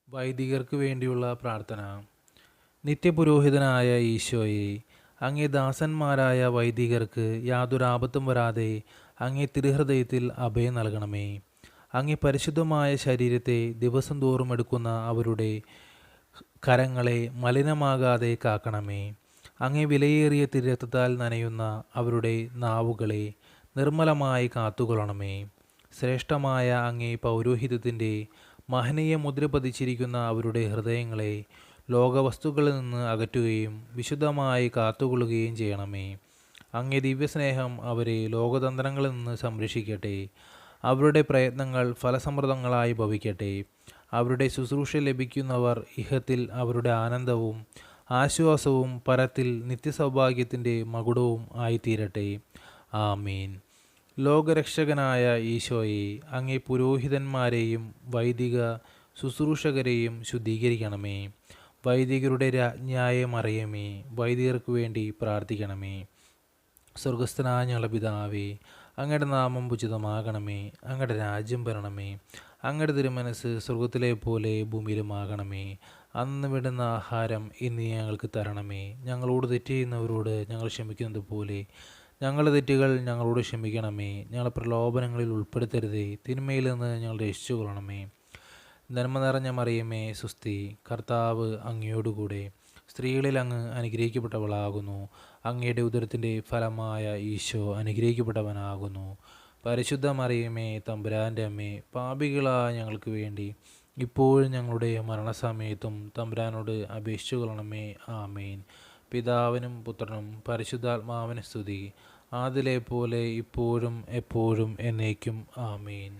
വൈദികർക്ക് വേണ്ടിയുള്ള പ്രാർത്ഥന. നിത്യപുരോഹിതനായ ഈശോയെ, അങ്ങേ ദാസന്മാരായ വൈദികർക്ക് യാതൊരു ആപത്തും വരാതെ അങ്ങേ തിരുഹൃദയത്തിൽ അഭയം നൽകണമേ. അങ്ങേ പരിശുദ്ധമായ ശരീരത്തെ ദിവസം തോറും എടുക്കുന്ന അവരുടെ കരങ്ങളെ മലിനമാകാതെ കാക്കണമേ. അങ്ങേ വിലയേറിയ തിരുരക്തത്താൽ നനയുന്ന അവരുടെ നാവുകളെ നിർമ്മലമായി കാത്തുകൊള്ളണമേ. ശ്രേഷ്ഠമായ അങ്ങേ പൗരോഹിത്യത്തിൻ്റെ മഹനീയ മുദ്ര പതിച്ചിരിക്കുന്ന അവരുടെ ഹൃദയങ്ങളെ ലോകവസ്തുക്കളിൽ നിന്ന് അകറ്റുകയും വിശുദ്ധമായി കാത്തുകൊള്ളുകയും ചെയ്യണമേ. അങ്ങേ ദിവ്യസ്നേഹം അവരെ ലോകതന്ത്രങ്ങളിൽ നിന്ന് സംരക്ഷിക്കട്ടെ. അവരുടെ പ്രയത്നങ്ങൾ ഫലസമൃദ്ധങ്ങളായി ഭവിക്കട്ടെ. അവരുടെ ശുശ്രൂഷ ലഭിക്കുന്നവർ ഇഹത്തിൽ അവരുടെ ആനന്ദവും ആശ്വാസവും പരത്തിൽ നിത്യസൗഭാഗ്യത്തിൻ്റെ മകുടവും ആയിത്തീരട്ടെ. ആമീൻ. ലോകരക്ഷകനായ ഈശോയെ, അങ്ങേ പുരോഹിതന്മാരെയും വൈദിക ശുശ്രൂഷകരെയും ശുദ്ധീകരിക്കണമേ. വൈദികരുടെ രാജ്ഞിയായ മറിയമേ, വൈദികർക്ക് വേണ്ടി പ്രാർത്ഥിക്കണമേ. സ്വർഗസ്ഥനായ ഞങ്ങളുടെ പിതാവേ, അങ്ങയുടെ നാമം ഉചിതമാകണമേ. അങ്ങയുടെ രാജ്യം വരണമേ. അങ്ങയുടെ തിരുമനസ് സ്വർഗത്തിലെ പോലെ ഭൂമിയിലുമാകണമേ. അന്ന് വേണ്ടുന്ന ആഹാരം ഇന്ന് ഞങ്ങൾക്ക് തരണമേ. ഞങ്ങളോട് തെറ്റ് ചെയ്യുന്നവരോട് ഞങ്ങൾ ക്ഷമിക്കുന്നത് പോലെ ഞങ്ങളുടെ തെറ്റുകൾ ഞങ്ങളോട് ക്ഷമിക്കണമേ. ഞങ്ങളെ പ്രലോഭനങ്ങളിൽ ഉൾപ്പെടുത്തരുതേ, തിന്മയിൽ നിന്ന് ഞങ്ങൾ രക്ഷിച്ചു കൊള്ളണമേ. നന്മ നിറഞ്ഞ മറിയമേ സുസ്തി, കർത്താവ് അങ്ങയോടുകൂടെ സ്ത്രീകളിൽ അങ്ങ് അനുഗ്രഹിക്കപ്പെട്ടവളാകുന്നു. അങ്ങയുടെ ഉദരത്തിൻ്റെ ഫലമായ ഈശോ അനുഗ്രഹിക്കപ്പെട്ടവനാകുന്നു. പരിശുദ്ധ മറിയമേ, തമ്പുരാൻ്റെ അമ്മേ, പാപികളായ ഞങ്ങൾക്ക് വേണ്ടി ഇപ്പോഴും ഞങ്ങളുടെ മരണസമയത്തും തമ്പുരാനോട് അപേക്ഷിച്ചു കൊള്ളണമേ. ആമേൻ. പിതാവിനും പുത്രനും പരിശുദ്ധാത്മാവിനും സ്തുതി, ആദിലെ പോലെ ഇപ്പോഴും എപ്പോഴും എന്നേക്കും. ആമേൻ.